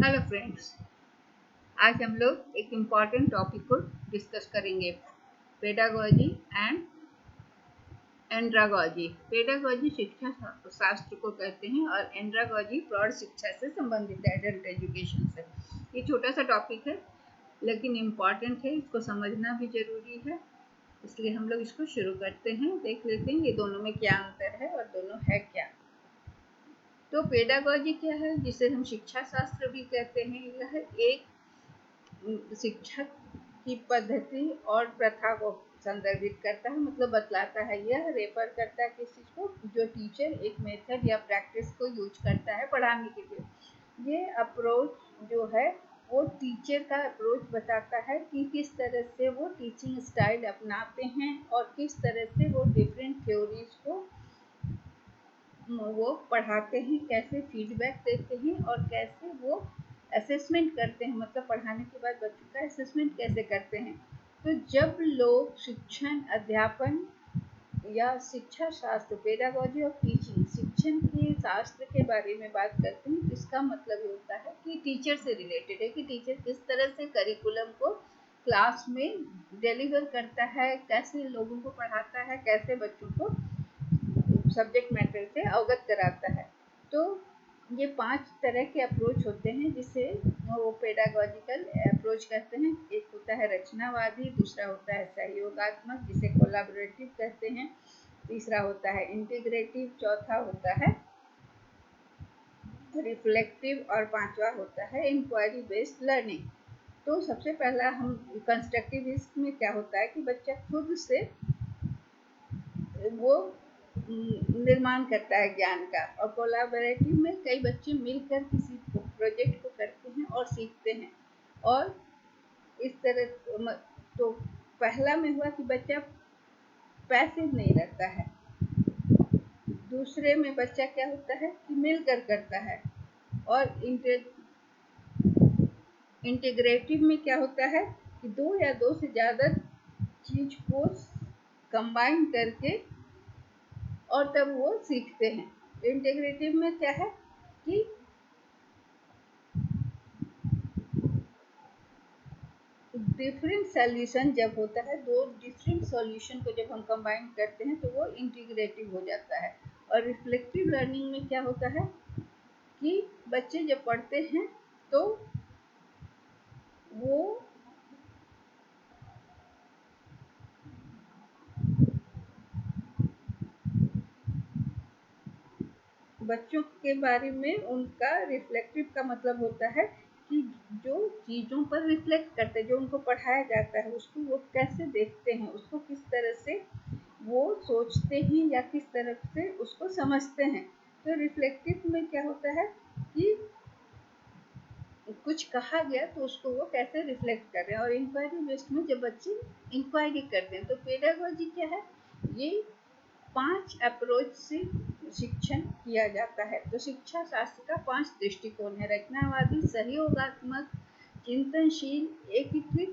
Hello friends, आज हम लोग एक इम्पॉर्टेंट टॉपिक को डिस्कस करेंगे, पेडागोजी एंड एंड्रागोजी। पेडागोजी शिक्षा शास्त्र को कहते हैं और एंड्रागोजी प्रौढ़ शिक्षा से संबंधित है, एडल्ट एजुकेशन से। ये छोटा सा टॉपिक है लेकिन इम्पॉर्टेंट है, इसको समझना भी जरूरी है, इसलिए हम लोग इसको शुरू करते हैं। देख लेते हैं ये दोनों में क्या अंतर है और दोनों है क्या। तो पेडागोजी क्या है, जिसे हम शिक्षा शास्त्र भी कहते हैं। यह एक शिक्षा की पद्धति और प्रथा को संदर्भित करता है, मतलब बतलाता है। यह रेफर करता है किस चीज को, जो टीचर एक मेथड या प्रैक्टिस को यूज करता है पढ़ाने के लिए। ये अप्रोच जो है वो टीचर का अप्रोच बताता है कि किस तरह से वो टीचिंग स्टाइल अपनाते हैं और किस तरह से वो डिफरेंट थ्योरीज को वो पढ़ाते हैं, कैसे फीडबैक देते हैं और कैसे वो असेसमेंट करते हैं, मतलब पढ़ाने के बाद बच्चों का असेसमेंट कैसे करते हैं। तो जब लोग शिक्षण, अध्यापन या शिक्षा शास्त्र, पेडागोजी ऑफ टीचिंग, शिक्षण के शास्त्र के बारे में बात करते हैं, तो इसका मतलब ये होता है कि टीचर से रिलेटेड है, कि टीचर किस तरह से करिकुलम को क्लास में डिलीवर करता है, कैसे लोगों को पढ़ाता है, कैसे बच्चों को सब्जेक्ट मैटर से अवगत कराता है। तो ये 5 तरह के अप्रोच होते हैं जिसे वो पेडागोजिकल अप्रोच कहते हैं। एक होता है रचनावादी, दूसरा होता है सहयोगात्मक जिसे कोलैबोरेटिव कहते हैं, तीसरा होता है इंटीग्रेटिव, चौथा होता है रिफ्लेक्टिव और पांचवा होता है इंक्वायरी बेस्ड लर्निंग। तो सबसे पहला हम कंस्ट्रक्टिविस्ट में क्या होता है कि बच्चा खुद से वो निर्माण करता है ज्ञान का, और कोलैबोरेटिव में कई बच्चे मिलकर किसी प्रोजेक्ट को करते हैं और सीखते हैं। और इस तरह तो पहला में हुआ कि बच्चा पैसिव नहीं रहता है, दूसरे में बच्चा क्या होता है कि मिलकर करता है, और इंटीग्रेटिव में क्या होता है कि दो या दो से ज्यादा चीज को कंबाइन करके और तब वो सीखते हैं। इंटीग्रेटिव में क्या है कि डिफरेंट सॉल्यूशन जब होता है, दो डिफरेंट सॉल्यूशन को जब हम कंबाइन करते हैं तो वो इंटीग्रेटिव हो जाता है। और रिफ्लेक्टिव लर्निंग में क्या होता है कि बच्चे जब पढ़ते हैं तो वो बच्चों के बारे में, उनका रिफ्लेक्टिव का मतलब होता है कि जो चीज़ों पर रिफ्लेक्ट करते हैं, जो उनको पढ़ाया जाता है उसको वो कैसे देखते हैं, उसको किस तरह से वो सोचते हैं या किस तरह से उसको समझते हैं। तो रिफ्लेक्टिव में क्या होता है कि कुछ कहा गया तो उसको वो कैसे रिफ्लेक्ट कर रहे हैं। और इंक्वायरी बेस्ड में जब बच्चे इंक्वायरी करते हैं, तो पेडागोजी क्या है, ये 5 अप्रोच से शिक्षण किया जाता है। तो शिक्षा शास्त्र का 5 दृष्टिकोण है: रचनावादी, सहयोगात्मक, चिंतनशील, एकीकृत,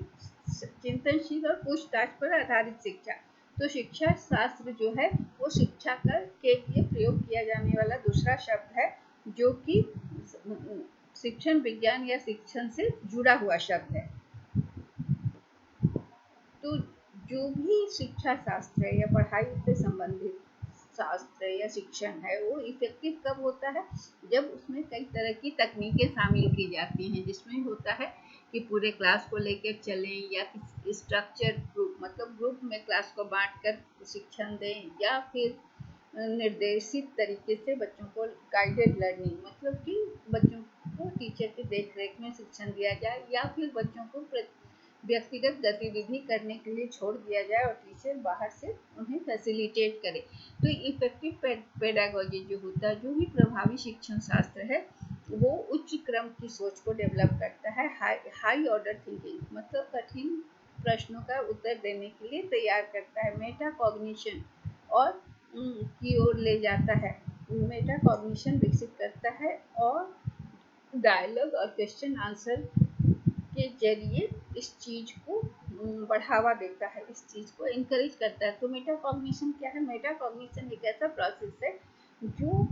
चिंतनशील और पूछताछ पर आधारित शिक्षा। तो शिक्षा शास्त्र जो है वो शिक्षा के लिए प्रयोग किया जाने वाला दूसरा शब्द है, जो कि शिक्षण विज्ञान या शिक्षण से जुड़ा हुआ शब्द है। तो जो भी शिक्षा शास्त्र है या पढ़ाई से संबंधित शास्त्र या शिक्षण है, वो इफेक्टिव कब होता है, जब उसमें कई तरह की तकनीकें शामिल की जाती हैं, जिसमें होता है कि पूरे क्लास को लेकर चलें या स्ट्रक्चर ग्रुप, मतलब ग्रुप में क्लास को बांटकर शिक्षण दें, या फिर निर्देशित तरीके से बच्चों को गाइडेड लर्निंग, मतलब कि बच्चों को टीचर की देखरेख में शिक्षण दिया जाए, या फिर बच्चों को व्यक्तिगत गतिविधि करने के लिए छोड़ दिया जाए और टीचर बाहर से उन्हें फैसिलिटेट करे। तो इफेक्टिव पेडागोजी जो होता है, जो भी प्रभावी शिक्षण शास्त्र है, वो उच्च क्रम की सोच को डेवलप करता है, हाई ऑर्डर थिंकिंग, मतलब कठिन प्रश्नों का उत्तर देने के लिए तैयार करता है, मेटा कॉग्निशन और की ओर ले जाता है, मेटा कॉग्निशन विकसित करता है, और डायलॉग और क्वेश्चन आंसर के जरिए इस चीज को बढ़ावा देता है, इस चीज को इनकरेज करता है। तो मेटा कॉग्निशन क्या है? मेटा कॉग्निशन एक ऐसा प्रोसेस है जो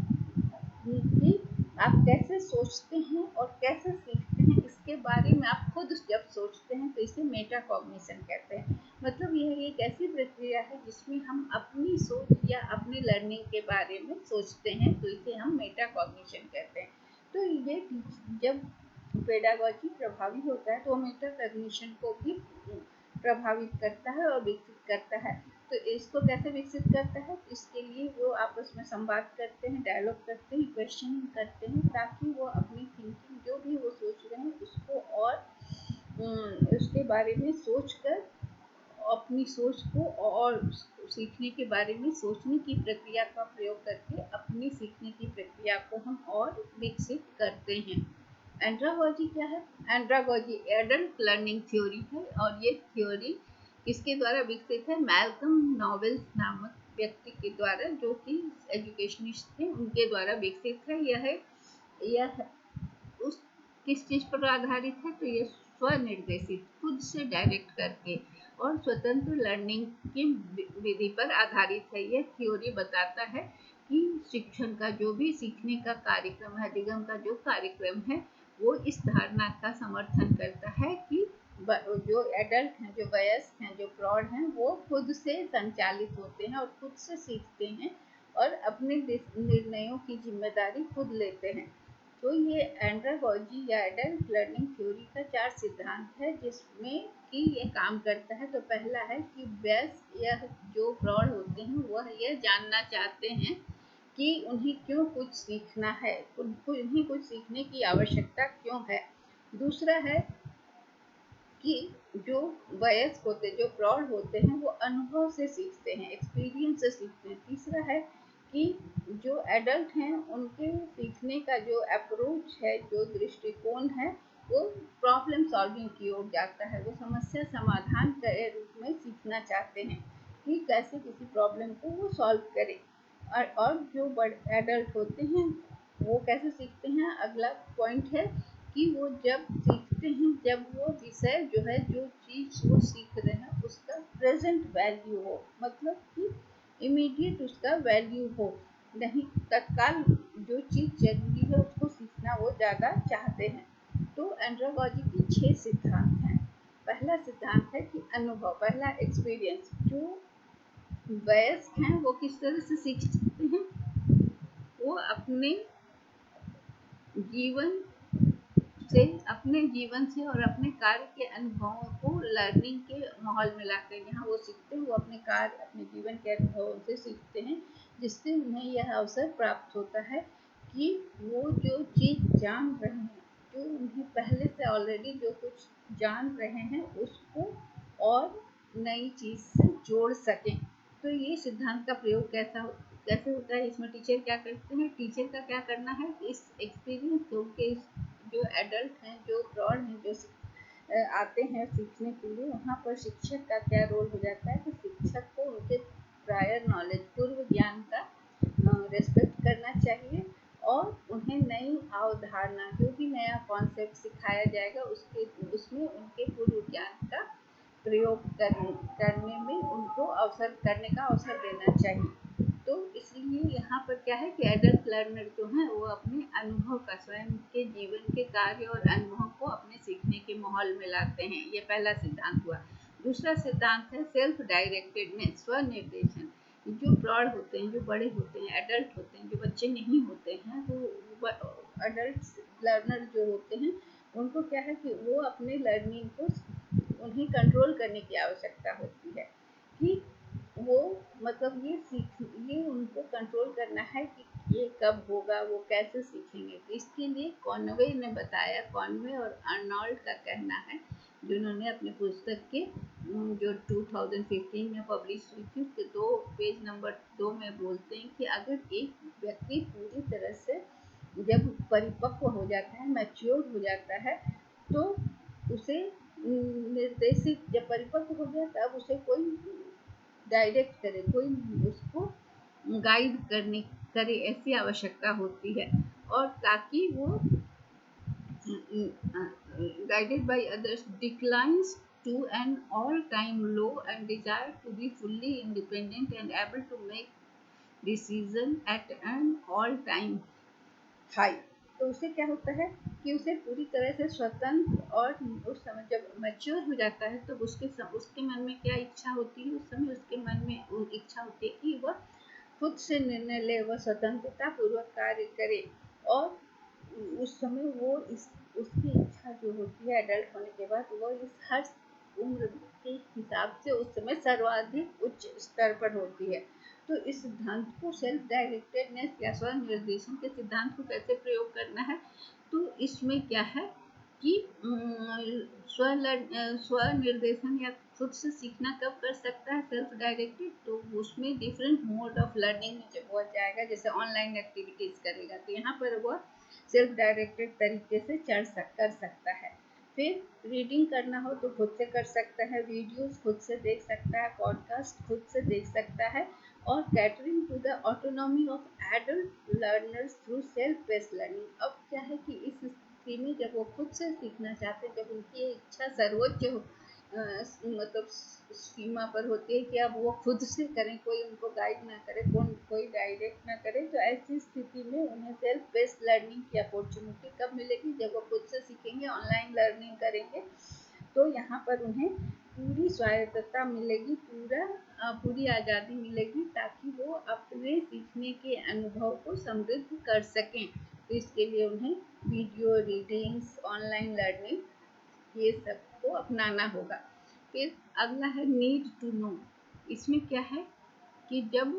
कि आप कैसे सोचते हैं और कैसे सीखते बारे में आप खुद जब सोचते हैं तो इसे मेटाकॉग्निशन कहते हैं। मतलब यह एक ऐसी प्रक्रिया है जिसमें हम अपनी सोच या अपनी लर्निंग के बारे में सोचते हैं, तो इसे हम मेटाकॉग्निशन कहते हैं। तो ये जब पेडागॉजी प्रभावी होता है तो मेटाकॉग्निशन को भी प्रभावित करता है और विकसित करता है। तो इसको कैसे विकसित करता है? इसके लिए वो आपस में संवाद करते हैं, डायलॉग करते हैं, क्वेश्चनिंग करते हैं, ताकि वो अपनी थिंकिंग जो भी वो सोच रहे हैं उसको और उसके बारे में सोचकर अपनी सोच को और सीखने के बारे में सोचने की प्रक्रिया का प्रयोग करके अपनी सीखने की प्रक्रिया को हम और विकसित करते हैं। एंड्रागॉजी क्या है? एंड्रागॉजी एडल्ट लर्निंग थ्योरी है और ये थ्योरी किसके द्वारा विकसित है? मैल्कम नोबेल्स नामक व्यक्ति के द्वारा, जो कि एजुकेशनिस्ट थे, उनके द्वारा विकसित है। यह उस किस चीज पर आधारित है? तो ये स्वनिर्देशित, खुद से डायरेक्ट करके और स्वतंत्र लर्निंग की विधि पर आधारित है। यह थ्योरी बताता है कि शिक्षण का जो भी सीखने का कार्यक्रम है, अधिगम का जो कार्यक्रम है, वो इस धारणा का समर्थन करता है कि जो एडल्ट हैं, जो वयस्क हैं, जो प्रौढ़ हैं, वो खुद से संचालित होते हैं और खुद से सीखते हैं और अपने निर्णयों की जिम्मेदारी खुद लेते हैं। तो ये एंड्रागॉजी या एडल्ट लर्निंग थ्योरी का 4 सिद्धांत है जिसमें कि ये काम करता है। तो पहला है कि वयस्क या जो प्रौढ़ होते हैं वह यह जानना चाहते हैं कि उन्हें क्यों कुछ सीखना है, उन्हें कुछ सीखने की आवश्यकता क्यों है। दूसरा है कि जो वयस्क होते, जो प्रौढ़ होते हैं, वो अनुभव से सीखते हैं, एक्सपीरियंस से सीखते हैं। तीसरा है कि जो एडल्ट हैं उनके सीखने का जो अप्रोच है, जो दृष्टिकोण है, वो प्रॉब्लम सॉल्विंग की ओर जाता है। वो समस्या समाधान के रूप में सीखना चाहते हैं कि कैसे किसी प्रॉब्लम को वो सॉल्व करें। और जो बड़े एडल्ट होते हैं वो कैसे सीखते हैं? अगला पॉइंट है कि वो जब सीखते हैं, जब वो विषय जो है, जो चीज़ वो सीख रहे हैं उसका प्रेजेंट वैल्यू हो, मतलब कि इमीडिएट उसका वैल्यू हो, नहीं तत्काल जो चीज़ जरूरी है उसको सीखना वो ज़्यादा चाहते हैं। तो एंड्रागॉजी के 6 सिद्धांत हैं। पहला सिद्धांत है कि अनुभव, पहला एक्सपीरियंस। जो वयस्क हैं वो किस तरह से सीख सकते हैं? वो अपने जीवन से और अपने कार्य के अनुभवों को लर्निंग के माहौल में लाकर यहाँ वो सीखते हैं। वो अपने कार्य, अपने जीवन के अनुभवों से सीखते हैं, जिससे उन्हें यह अवसर प्राप्त होता है कि वो जो चीज़ जान रहे हैं, जो उन्हें पहले से ऑलरेडी जो कुछ जान रहे हैं, उसको और नई चीज़ से जोड़ सकें। तो ये सिद्धांत का प्रयोग कैसे होता है? इसमें टीचर क्या करते हैं? टीचर का क्या करना है? इस एक्सपीरियंस के जो एडल्ट हैं, जो प्रौढ़ हैं, जो आते हैं सीखने के लिए, वहाँ पर शिक्षक का क्या रोल हो जाता है? तो शिक्षक को उनके प्रायर नॉलेज, पूर्व ज्ञान का रेस्पेक्ट करना चाहिए और उन्हें नई अवधारणा, जो भी नया कॉन्सेप्ट सिखाया जाएगा उसमें उनके पूर्व ज्ञान का प्रयोग करने में उनको करने का अवसर देना चाहिए। तो इसलिए यहाँ पर क्या है कि एडल्ट लर्नर जो हैं वो अपने अनुभव का, स्वयं के जीवन के कार्य और अनुभव को अपने सीखने के माहौल में लाते हैं। ये पहला सिद्धांत हुआ। दूसरा सिद्धांत है सेल्फ डायरेक्टेडनेस, स्वनिर्देशन। जो प्रौढ़ होते हैं, जो बड़े होते हैं, एडल्ट होते हैं, जो बच्चे नहीं होते हैं, वो एडल्ट लर्नर जो होते हैं, उनको क्या है कि वो अपने लर्निंग को, उन्हें कंट्रोल करने की आवश्यकता होती है कि वो, मतलब ये उनको कंट्रोल करना है कि ये कब होगा, वो कैसे सीखेंगे। इसके लिए कॉनवे ने बताया, कॉनवे और अर्नॉल्ड का कहना है, जिन्होंने अपने पुस्तक के जो 2015 में पब्लिश हुई थी, उसके पेज नंबर 2 में बोलते हैं कि अगर एक व्यक्ति पूरी तरह से जब परिपक्व हो जाता है, मैच्योर हो जाता है, तो उसे निर्देशित, जब परिपक्व हो गया तब उसे कोई डायरेक्ट करे, कोई उसको गाइड करे, ऐसी आवश्यकता होती है। और ताकि वो guided by others declines to an all-time low and desire to be fully independent and able to make decision at an all-time high। तो उसे क्या होता है कि उसे पूरी तरह से स्वतंत्र, और उस समय जब मैच्योर हो जाता है तो उसके मन में क्या इच्छा होती है, उस समय उसके मन में वो इच्छा होती है कि वह खुद से निर्णय ले, वह स्वतंत्रता पूर्वक कार्य करे। और उस समय वो उसकी इच्छा जो होती है एडल्ट होने के बाद, वो इस हर उम्र के हिसाब से उस समय सर्वाधिक उच्च स्तर पर होती है। तो इस सिद्धांत को सेल्फ डायरेक्टेडनेस या स्व निर्देशन के सिद्धांत को कैसे प्रयोग करना है, तो इसमें क्या है कि स्व निर्देशन या खुद से सीखना कब कर सकता है सेल्फ डायरेक्टेड, तो उसमें डिफरेंट मोड ऑफ लर्निंग में जब वो जाएगा, जैसे ऑनलाइन एक्टिविटीज करेगा तो यहाँ पर वो सेल्फ डायरेक्टेड तरीके से कर सकता है। फिर रीडिंग करना हो तो खुद से कर सकता है, वीडियोस खुद से देख सकता है, पॉडकास्ट खुद से देख सकता है। और catering to the autonomy of adult learners through self based learning. अब क्या है कि इस स्थिति में जब वो खुद से सीखना चाहते हैं, जब उनकी इच्छा सर्वोच्च मतलब सीमा पर होती है कि अब वो खुद से करें, कोई उनको गाइड ना करे, कोई डायरेक्ट ना करे, तो ऐसी स्थिति में उन्हें सेल्फ बेस्ड लर्निंग की अपॉर्चुनिटी कब मिलेगी, जब वो खुद से सीखेंगे, ऑनलाइन लर्निंग करेंगे। तो यहाँ पर उन्हें पूरी स्वायत्तता मिलेगी, पूरी आज़ादी मिलेगी, ताकि वो अपने सीखने के अनुभव को समृद्ध कर सकें। तो इसके लिए उन्हें वीडियो रीडिंग्स, ऑनलाइन लर्निंग, ये सब को अपनाना होगा। फिर अगला है नीड टू नो। इसमें क्या है कि जब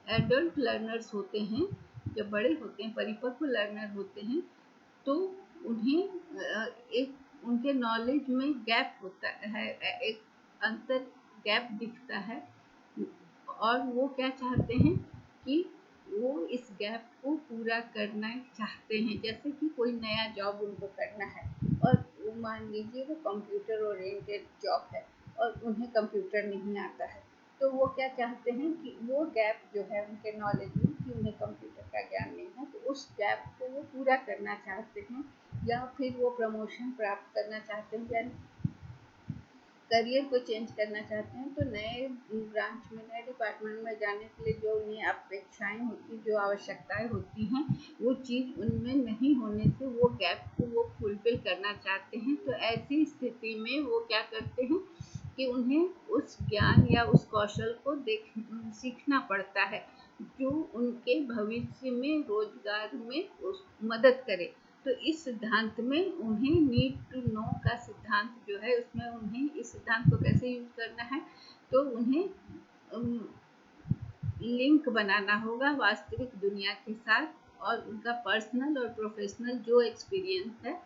एडल्ट लर्नर्स होते हैं, जब बड़े होते हैं, परिपक्व लर्नर होते हैं, तो उन्हें एक उनके नॉलेज में गैप होता है, एक अंतर गैप दिखता है, और वो क्या चाहते हैं कि वो इस गैप को पूरा करना चाहते हैं। जैसे कि कोई नया जॉब उनको करना है, और मान लीजिए वो कंप्यूटर ओरिएंटेड जॉब है और उन्हें कंप्यूटर नहीं आता है, तो वो क्या चाहते हैं कि वो गैप जो है उनके नॉलेज में, कि उन्हें कंप्यूटर का ज्ञान नहीं है, तो उस गैप को वो पूरा करना चाहते हैं, या फिर वो प्रमोशन प्राप्त करना चाहते हैं, या करियर को चेंज करना चाहते हैं। तो नए ब्रांच में, नए डिपार्टमेंट में जाने के लिए जो उन्हें अपेक्षाएं होती, जो आवश्यकताएं होती हैं, वो चीज़ उनमें नहीं होने से वो गैप को वो फुलफिल करना चाहते हैं। तो ऐसी स्थिति में वो क्या करते हैं कि उन्हें उस ज्ञान या उस कौशल को सीखना पड़ता है, जो उनके भविष्य में रोजगार में मदद करे। तो इस सिद्धांत में उन्हें नीड टू नो का सिद्धांत जो है, उसमें उन्हें इस सिद्धांत को कैसे यूज करना है, तो उन्हें लिंक बनाना होगा वास्तविक दुनिया के साथ, और उनका पर्सनल और प्रोफेशनल जो एक्सपीरियंस है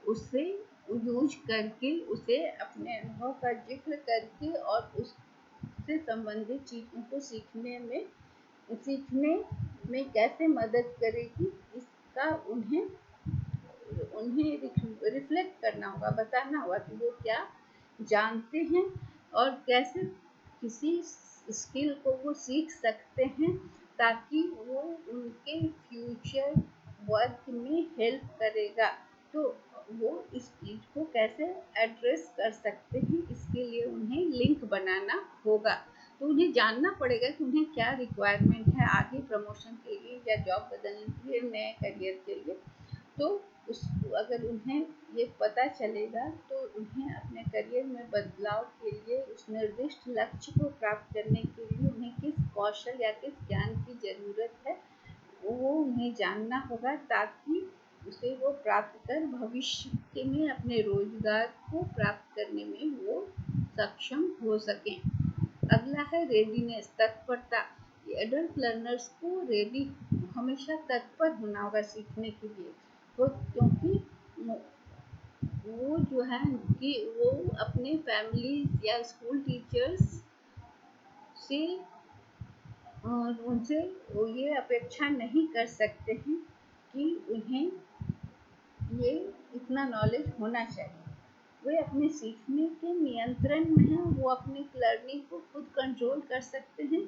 उससे यूज करके, उसे अपने अनुभव का जिक्र करके, और उससे संबंधित चीज़ों को सीखने में कैसे मदद करेगी, इसका उन्हें रिफ्लेक्ट करना होगा, बताना होगा कि वो क्या जानते हैं और कैसे किसी स्किल को वो सीख सकते हैं, ताकि वो उनके फ्यूचर वर्क में हेल्प करेगा। तो वो इस चीज़ को कैसे एड्रेस कर सकते हैं, इसके लिए उन्हें लिंक बनाना होगा। तो उन्हें जानना पड़ेगा कि उन्हें क्या रिक्वायरमेंट है आगे प्रमोशन के लिए, या जॉब बदलने के लिए, नए करियर के लिए। तो अगर उन्हें ये पता चलेगा, तो उन्हें अपने करियर में बदलाव के लिए, उस निर्दिष्ट लक्ष्य को प्राप्त करने के लिए उन्हें किस कौशल या किस ज्ञान की ज़रूरत है, वो उन्हें जानना होगा, ताकि उसे वो प्राप्त कर भविष्य में अपने रोजगार को प्राप्त करने में वो सक्षम हो सकें। अगला है रेडीनेस, तत्परता। एडल्ट लर्नर्स को रेडी, हमेशा तत्पर होना होगा सीखने के लिए, तो क्योंकि वो जो है कि वो अपने फैमिली या स्कूल टीचर्स से उनसे वो ये अपेक्षा नहीं कर सकते हैं कि उन्हें ये इतना नॉलेज होना चाहिए। वे अपने सीखने के नियंत्रण में हैं, वो अपनी लर्निंग को खुद कंट्रोल कर सकते हैं।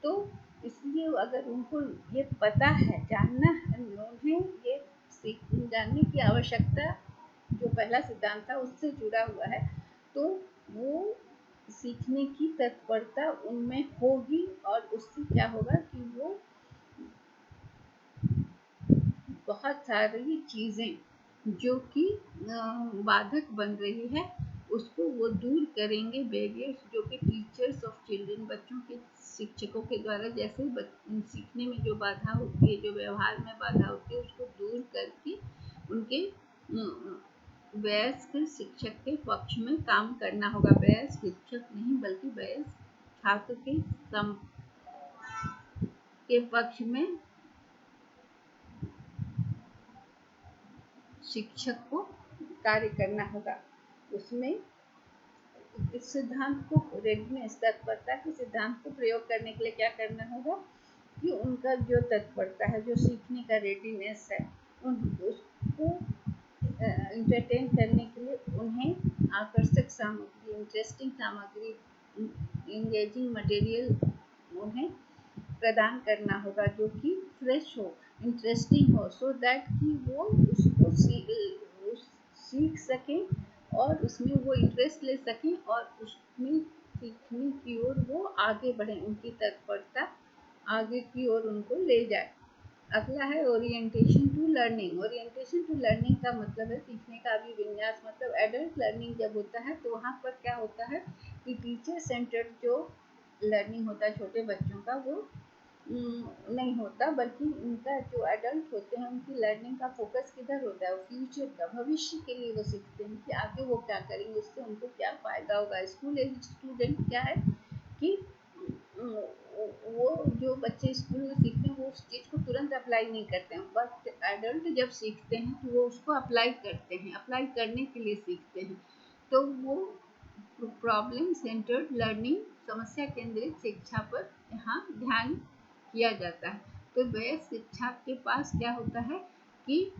तो इसलिए अगर उनको ये पता है, जानना है, उन्हें ये जानने की आवश्यकता, जो पहला सिद्धांत था उससे जुड़ा हुआ है, तो वो सीखने की तत्परता उनमें होगी, और उससे क्या होगा कि वो बहुत सारी चीज़ें जो कि बाधक बन रही है उसको वो दूर करेंगे, बैरियर्स जो कि टीचर्स ऑफ चिल्ड्रन, बच्चों के शिक्षकों के द्वारा जैसे सीखने में जो बाधा होती है, जो व्यवहार में बाधा होती है, उसको दूर करके उनके वयस्क शिक्षक के पक्ष में काम करना होगा। वयस्क शिक्षक नहीं बल्कि वयस्क छात्र के पक्ष में शिक्षक को कार्य करना होगा। उसमें इस सिद्धांत को रेडीनेस, तत्परता के सिद्धांत को प्रयोग करने के लिए क्या करना होगा कि उनका जो तत्परता है, जो सीखने का रेडीनेस है, उसको इंटरटेन करने के लिए उन्हें आकर्षक सामग्री, इंटरेस्टिंग सामग्री, इंगेजिंग मटेरियल उन्हें प्रदान करना होगा जो कि फ्रेश हो, इंटरेस्टिंग हो, सो दैट कि वो उसको सीख सकें और उसमें वो इंटरेस्ट ले सकें और उसमें सीखने की ओर वो आगे बढ़ें, उनकी तत्परता आगे की ओर उनको ले जाए। अगला है orientation to learning. Orientation to learning का मतलब है सीखने का अभिविन्यास। मतलब एडल्ट लर्निंग जब होता है तो वहाँ पर क्या होता है कि टीचर सेंटर्ड जो लर्निंग होता है छोटे बच्चों का वो नहीं होता, बल्कि उनका जो एडल्ट होते हैं उनकी लर्निंग का फोकस किधर होता है, फ्यूचर का, भविष्य के लिए वो सीखते हैं कि आगे वो क्या करेंगे, उससे उनको क्या फ़ायदा होगा। स्कूल एज स्टूडेंट क्या है कि वो जो बच्चे स्कूल में सीखते हैं वो उस चीज़ को तुरंत अप्लाई नहीं करते हैं, बट एडल्ट जब सीखते हैं तो वो उसको अप्लाई करते हैं, अप्लाई करने के लिए सीखते हैं। तो वो प्रॉब्लम सेंटर्ड लर्निंग, समस्या केंद्रित शिक्षा पर यहाँ ध्यान किया जाता है। तो वयस्क शिक्षक के पास क्या होता है कि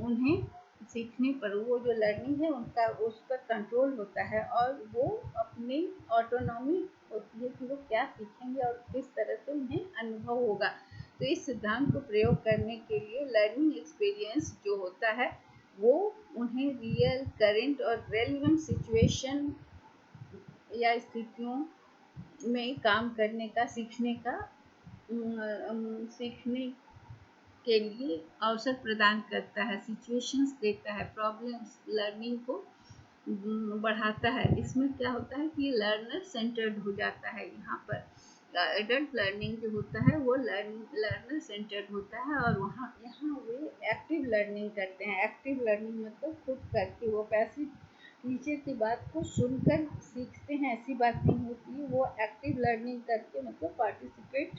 उन्हें सीखने पर, वो जो लर्निंग है उनका उस पर कंट्रोल होता है और वो अपनी ऑटोनॉमी होती है कि वो क्या सीखेंगे और किस तरह से उन्हें अनुभव होगा। तो इस सिद्धांत को प्रयोग करने के लिए लर्निंग एक्सपीरियंस जो होता है वो उन्हें रियल, करेंट और रेलिवेंट सिचुएशन या स्थितियों में काम करने का, सीखने के लिए अवसर प्रदान करता है, सिचुएशंस देता है, प्रॉब्लम्स लर्निंग को बढ़ाता है। इसमें क्या होता है कि लर्नर सेंटर्ड हो जाता है। यहाँ पर एडल्ट लर्निंग जो होता है वो लर्नर सेंटर्ड होता है और यहाँ वे एक्टिव लर्निंग करते हैं। एक्टिव लर्निंग मतलब खुद करके, वो पैसिव टीचर की बात को सुनकर सीखते हैं ऐसी बात नहीं होती है। वो एक्टिव लर्निंग करके मतलब पार्टिसिपेट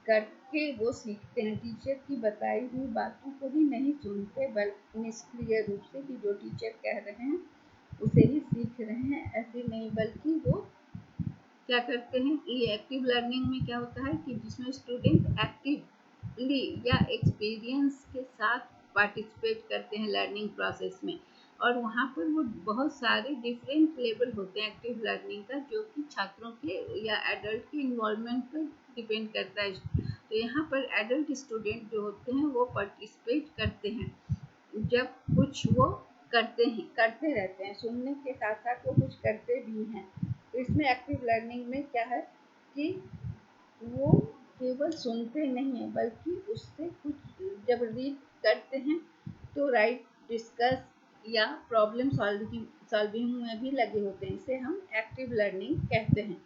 करके वो सीखते हैं। टीचर की बताई हुई बातों को ही नहीं सुनते बल्कि निष्क्रिय रूप से कि जो टीचर कह रहे हैं उसे ही सीख रहे हैं, ऐसे नहीं, बल्कि वो क्या करते हैं कि एक्टिव लर्निंग में क्या होता है कि जिसमें स्टूडेंट एक्टिवली या एक्सपीरियंस के साथ पार्टिसिपेट करते हैं लर्निंग प्रोसेस में। और वहाँ पर वो बहुत सारे डिफरेंट लेवल होते हैं एक्टिव लर्निंग का, जो कि छात्रों के या एडल्ट के इन्वॉल्वमेंट पर डिपेंड करता है। तो यहाँ पर एडल्ट स्टूडेंट जो होते हैं वो पार्टिसिपेट करते हैं जब कुछ वो करते रहते हैं, सुनने के साथ साथ वो कुछ करते भी हैं। तो इसमें एक्टिव लर्निंग में क्या है कि वो केवल सुनते नहीं हैं बल्कि उससे कुछ जब रीड करते हैं तो राइट, डिस्कस या प्रॉब्लम सॉल्विंग में भी लगे होते हैं। इसे हम एक्टिव लर्निंग कहते हैं।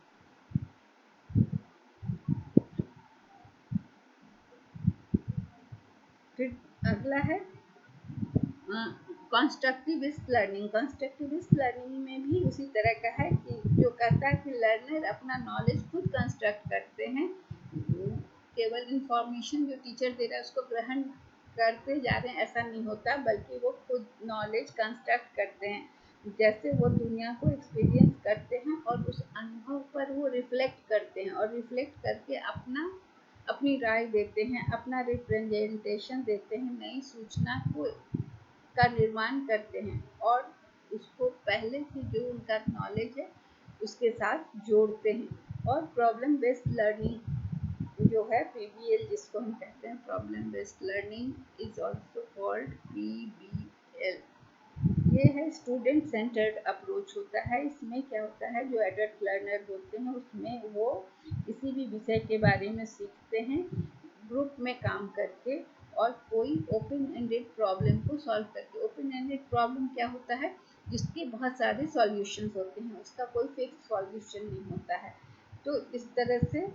फिर अगला है कंस्ट्रक्टिविस्ट लर्निंग। कंस्ट्रक्टिविस्ट लर्निंग में भी उसी तरह का है कि जो कहता है कि लर्नर अपना नॉलेज खुद कंस्ट्रक्ट करते हैं, केवल इंफॉर्मेशन जो टीचर दे रहा है उसको ग्रहण करते जा रहे हैं ऐसा नहीं होता, बल्कि वो खुद नॉलेज कंस्ट्रक्ट करते हैं। जैसे वो दुनिया को एक्सपीरियंस करते हैं और उस अनुभव पर वो रिफ्लेक्ट करते हैं और रिफ्लेक्ट करके अपनी राय देते हैं, अपना रिप्रेजेंटेशन देते हैं, नई सूचना का निर्माण करते हैं और उसको पहले से जो उनका नॉलेज है उसके साथ जोड़ते हैं। और प्रॉब्लम बेस्ड लर्निंग जो है PBL जिसको हम कहते हैं, problem based learning is also called PBL। ये है स्टूडेंट सेंटर्ड अप्रोच होता है। इसमें क्या होता है जो एडल्ट लर्नर होते हैं उसमें वो किसी भी विषय के बारे में सीखते हैं ग्रुप में काम करके और कोई ओपन एंडेड प्रॉब्लम को सॉल्व करके। ओपन एंडेड प्रॉब्लम क्या होता है? जिसके बहुत सारे सॉल्यूशंस होते हैं, उसका कोई फिक्स सॉल्यूशन नहीं होता है। तो इस तरह से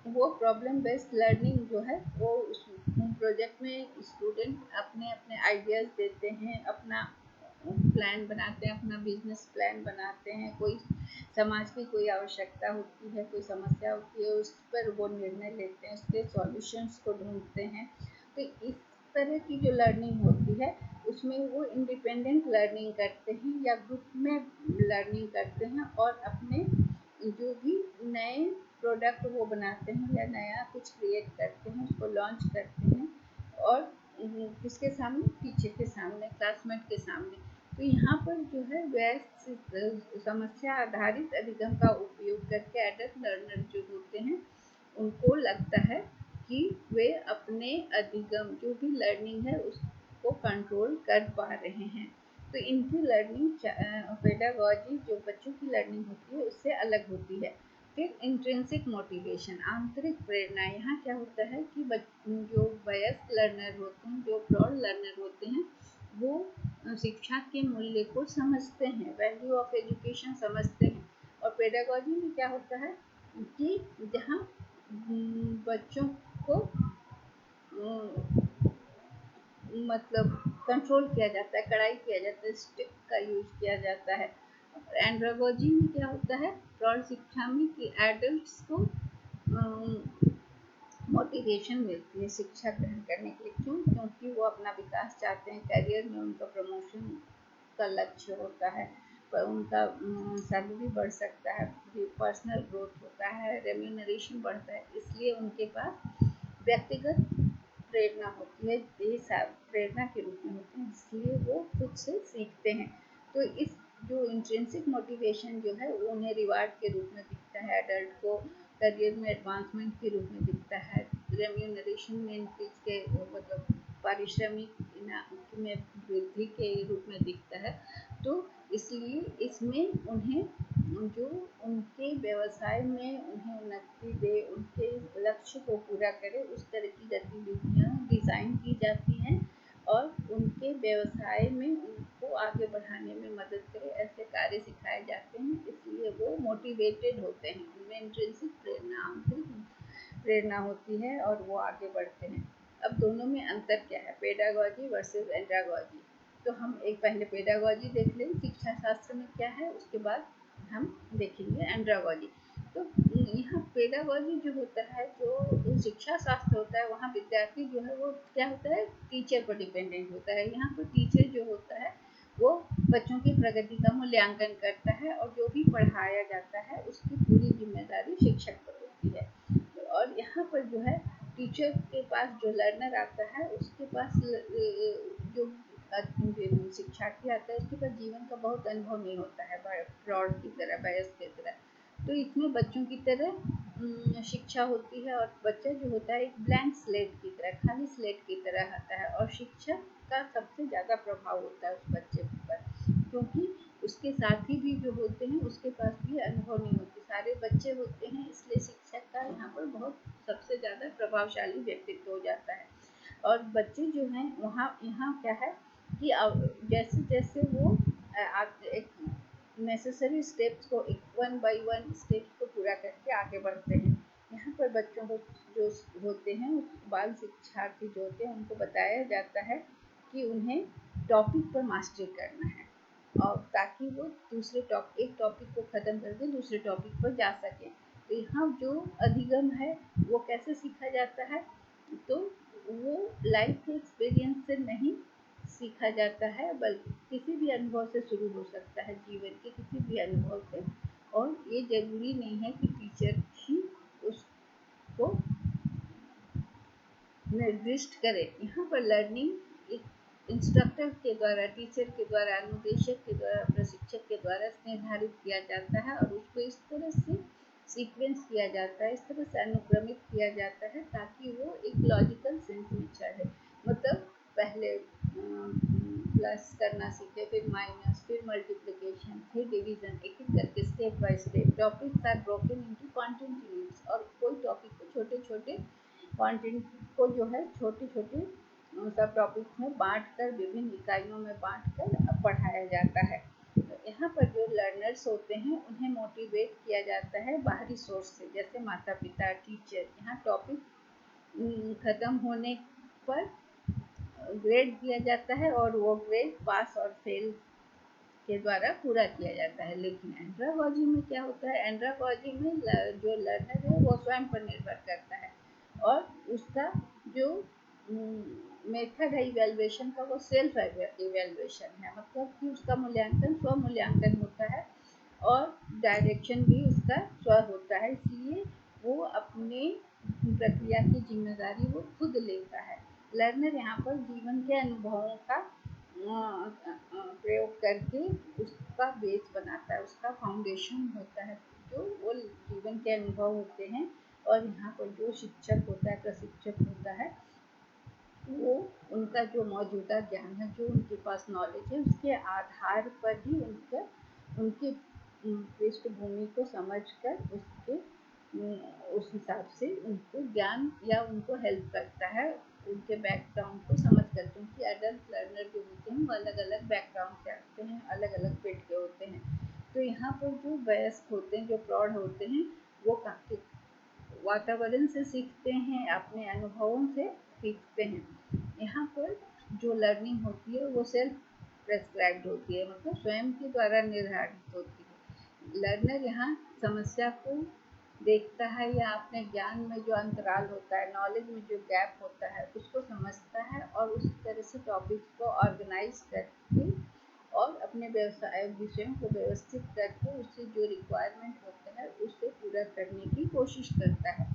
वो प्रॉब्लम बेस्ड लर्निंग जो है वो उस प्रोजेक्ट में स्टूडेंट अपने अपने आइडियाज़ देते हैं, अपना प्लान बनाते हैं, अपना बिजनेस प्लान बनाते हैं। कोई समाज की कोई आवश्यकता होती है, कोई समस्या होती है, उस पर वो निर्णय लेते हैं, उसके सॉल्यूशंस को ढूंढते हैं। तो इस तरह की जो लर्निंग होती है उसमें वो इंडिपेंडेंट लर्निंग करते हैं या ग्रुप में लर्निंग करते हैं, और अपने जो भी नए प्रोडक्ट वो बनाते हैं या नया कुछ क्रिएट करते हैं उसको लॉन्च करते हैं, और किसके सामने? टीचर के सामने, क्लासमेट के सामने। तो यहाँ पर जो है वह समस्या आधारित अधिगम का उपयोग करके एडल्ट लर्नर जो होते हैं उनको लगता है कि वे अपने अधिगम जो भी लर्निंग है उसको कंट्रोल कर पा रहे हैं। तो इनकी लर्निंग पेडागॉजी जो बच्चों की लर्निंग होती है उससे अलग होती है। फिर इंट्रिंसिक मोटिवेशन, आंतरिक प्रेरणा। यहाँ क्या होता है कि जो वयस्क लर्नर होते हैं, जो ब्रॉड लर्नर होते हैं, वो शिक्षा के मूल्य को समझते हैं, वैल्यू ऑफ एजुकेशन समझते हैं। और पेडागॉजी में क्या होता है कि जहाँ बच्चों को मतलब कंट्रोल किया जाता है, कड़ाई किया जाता है, स्टिक का यूज किया जाता है। एंड्रागोजी में क्या होता है? प्रौढ़ शिक्षा में कि एडल्ट्स को मोटिवेशन मिलती है शिक्षा ग्रहण करने के लिए। क्यों? क्योंकि वो अपना विकास चाहते हैं, करियर में उनका प्रमोशन का लक्ष्य होता है, पर उनका सैलरी बढ़ सकता है, पर्सनल ग्रोथ होता है, रेम्यूनरेशन बढ़ता है, इसलिए उनके पास व्यक्तिगत प्रेरणा होती है, ये प्रेरणा के रूप में होती है, इसलिए वो खुद से सीखते हैं। तो इस जो इंट्रिंसिक मोटिवेशन जो है वो उन्हें रिवार्ड के रूप में दिखता है, एडल्ट को करियर में एडवांसमेंट के रूप में दिखता है, रेम्यूनरेशन में इंक्रीज के मतलब पारिश्रमिक में वृद्धि के रूप में दिखता है। तो इसलिए इसमें उन्हें जो उनके व्यवसाय में उन्हें उन्नति दे, उनके लक्ष्य को पूरा करे, उस तरह की गतिविधियाँ डिज़ाइन की जाती हैं और उनके व्यवसाय में उनको आगे बढ़ाने में मदद करे, ऐसे कार्य सिखाए जाते हैं। इसलिए वो मोटिवेटेड होते हैं, उनमें इंट्रिंसिक प्रेरणा, आंतरिक प्रेरणा होती है और वो आगे बढ़ते हैं। अब दोनों में अंतर क्या है, पेडागॉजी वर्सेस एंड्रागॉजी? तो हम एक पहले पेडागॉजी देख लें, शिक्षा शास्त्र में क्या है, उसके बाद हम देखेंगे एंड्रागॉजी। तो यहाँ पेडागॉजी जो होता है, जो शिक्षा शास्त्र होता है, वहाँ विद्यार्थी जो है वो क्या होता है? टीचर पर डिपेंडेंट होता है। यहाँ पर टीचर जो होता है वो बच्चों की प्रगति का मूल्यांकन करता है और जो भी पढ़ाया जाता है उसकी पूरी जिम्मेदारी शिक्षक पर होती है। और यहाँ पर जो है टीचर के पास जो लर्नर आता है उसके पास जो शिक्षार्थी आता है उसके पास जीवन का बहुत अनुभव नहीं होता है, प्रौढ़ की तरह, वयस्क की तरह। तो इसमें बच्चों की तरह शिक्षा होती है और बच्चा जो होता है एक ब्लैंक स्लेट की तरह, खाली स्लेट की तरह आता है, और शिक्षक का सबसे ज़्यादा प्रभाव होता है उस बच्चे पर, क्योंकि उसके साथी भी जो होते हैं उसके पास भी अनुभव नहीं होते, सारे बच्चे होते हैं, इसलिए शिक्षक का यहाँ पर बहुत सबसे ज़्यादा प्रभावशाली व्यक्तित्व हो जाता है। और बच्चे जो हैं वहाँ यहाँ क्या है कि जैसे जैसे वो एक नेसेसरी स्टेप्स को एक वन बाय वन स्टेप्स को पूरा करके आगे बढ़ते हैं। यहाँ पर बच्चों को जो होते हैं, बाल शिक्षार्थी जो होते हैं, उनको बताया जाता है कि उन्हें टॉपिक पर मास्टरी करना है, और ताकि वो एक टॉपिक को ख़त्म करके दूसरे टॉपिक पर जा सकें। तो यहाँ जो अधिगम है वो कैसे सीखा जाता है? तो वो लाइफ के एक्सपीरियंस से नहीं सीखा जाता है, बल्कि किसी भी अनुभव से शुरू हो सकता है, जीवन के किसी भी अनुभव से। और ये ज़रूरी नहीं है कि टीचर ही उसको निर्दिष्ट करे। यहाँ पर लर्निंग एक इंस्ट्रक्टर के द्वारा, टीचर के द्वारा, अनुदेशक के द्वारा, प्रशिक्षक के द्वारा निर्धारित किया जाता है और उसको इस तरह से सीक्वेंस किया जाता है, इस तरह से अनुक्रमित किया जाता है ताकि वो एक लॉजिकल सेंस में चले। मतलब पहले प्लस करना सीखे, फिर माइनस, फिर मल्टीप्लिकेशन, फिर डिवीजन, एक एक करके step by step. Topics are broken into content units, और कोई टॉपिक को छोटे छोटे कंटेंट को जो है छोटे छोटे सब टॉपिक्स में बांटकर, विभिन्न इकाइयों में बांटकर पढ़ाया जाता है। तो यहाँ पर जो लर्नर्स होते हैं उन्हें मोटिवेट किया जाता है बाहरी सोर्स से, जैसे माता पिता, टीचर। यहाँ टॉपिक खत्म होने पर ग्रेड दिया जाता है और वो ग्रेड पास और फेल के द्वारा पूरा किया जाता है। लेकिन एंड्रागॉजी में क्या होता है, एंड्रागॉजी में जो लर्नर है वो स्वयं पर निर्भर करता है और उसका जो मेथड है इवेल्युएशन का वो सेल्फ इवेल्युएशन है, मतलब कि उसका मूल्यांकन स्व मूल्यांकन होता है और डायरेक्शन भी उसका स्व होता है। इसलिए वो अपने प्रक्रिया की जिम्मेदारी वो खुद लेता है। लर्नर यहाँ पर जीवन के अनुभवों का प्रयोग करके उसका बेस बनाता है, उसका फाउंडेशन होता है, जो वो जीवन के अनुभव होते हैं। और यहाँ पर जो शिक्षक होता है, प्रशिक्षक होता है, वो उनका जो मौजूदा ज्ञान है, जो उनके पास नॉलेज है, उसके आधार पर ही उनकी पृष्ठभूमि को समझकर उस हिसाब से उनको ज्ञान या उनको हेल्प करता है, उनके बैकग्राउंड को समझ कर। क्योंकि एडल्ट लर्नर जो होते हैं वो अलग अलग बैकग्राउंड से आते हैं, अलग अलग फील्ड के होते हैं। तो यहाँ पर जो वयस्क होते हैं, जो प्रौढ़ होते हैं, वो काफ़ी वातावरण से सीखते हैं, अपने अनुभवों से सीखते हैं। यहाँ पर जो लर्निंग होती है वो सेल्फ प्रेस्क्राइब्ड होती है, मतलब स्वयं के द्वारा निर्धारित होती है। लर्नर यहाँ समस्या को देखता है या अपने ज्ञान में जो अंतराल होता है, नॉलेज में जो गैप होता है, उसको समझता है और उस तरह से टॉपिक्स को ऑर्गेनाइज करके और अपने विषयों को व्यवस्थित करके उससे जो रिक्वायरमेंट होता है उसे पूरा करने की कोशिश करता है।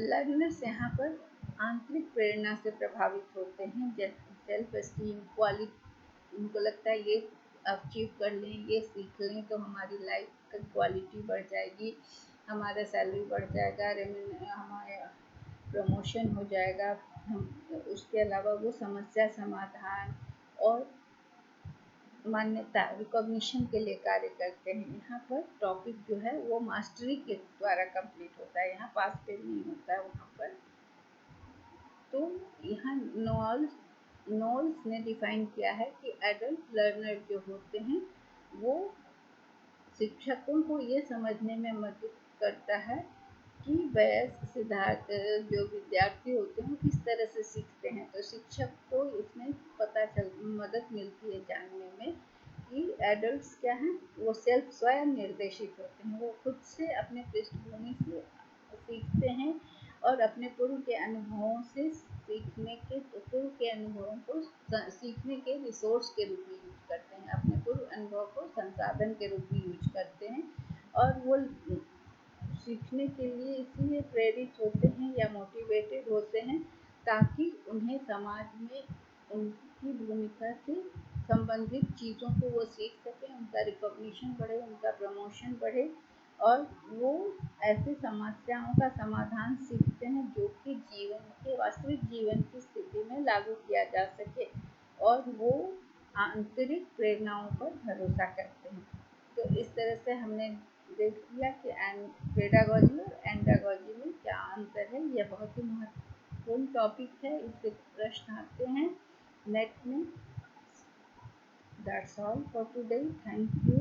लर्नर्स यहाँ पर आंतरिक प्रेरणा से प्रभावित होते हैं, जैसे सेल्फ एस्टीम, क्वालिटी। उनको लगता है ये अचीव कर लें, ये सीख लें तो हमारी लाइफ की क्वालिटी बढ़ जाएगी, हमारा सैलरी बढ़ जाएगा, हमारा प्रमोशन हो जाएगा। हम उसके अलावा वो समस्या समाधान और मान्यता, रिकॉग्निशन के लिए कार्य करते हैं। यहाँ पर टॉपिक जो है वो मास्टरी के द्वारा कंप्लीट होता है, यहाँ पास फेल नहीं होता है वहाँ पर। तो यहाँ नॉल्स ने डिफाइन किया है कि एडल्ट लर्नर जो होते हैं वो शिक्षकों को ये समझने में मदद करता है कि वयस्क सिद्धार्थ जो विद्यार्थी होते हैं किस तरह से सीखते हैं। तो शिक्षक को इसमें मदद मिलती है जानने में कि एडल्ट्स क्या हैं, वो स्वयं निर्देशित होते हैं, वो खुद से अपने पृष्ठभूमि से सीखते हैं और अपने पूर्व के अनुभवों से पूर्व के अनुभवों को सीखने के रिसोर्स के रूप में यूज करते हैं, अपने पूर्व अनुभव को संसाधन के रूप में यूज करते हैं। और वो सीखने के लिए इसलिए प्रेरित होते हैं या मोटिवेटेड होते हैं ताकि उन्हें समाज में उनकी भूमिका से संबंधित चीज़ों को वो सीख सकें, उनका रिकॉग्निशन बढ़े, उनका प्रमोशन बढ़े और वो ऐसी समस्याओं का समाधान सीखते हैं जो कि वास्तविक जीवन की स्थिति में लागू किया जा सके और वो आंतरिक प्रेरणाओं पर भरोसा करते हैं। तो इस तरह से हमने देख लिया कि पेडागॉजी और एंड्रागॉजी में क्या अंतर है। यह बहुत ही महत्वपूर्ण टॉपिक है, इससे प्रश्न आते हैं नेट में। That's all for today. Thank you.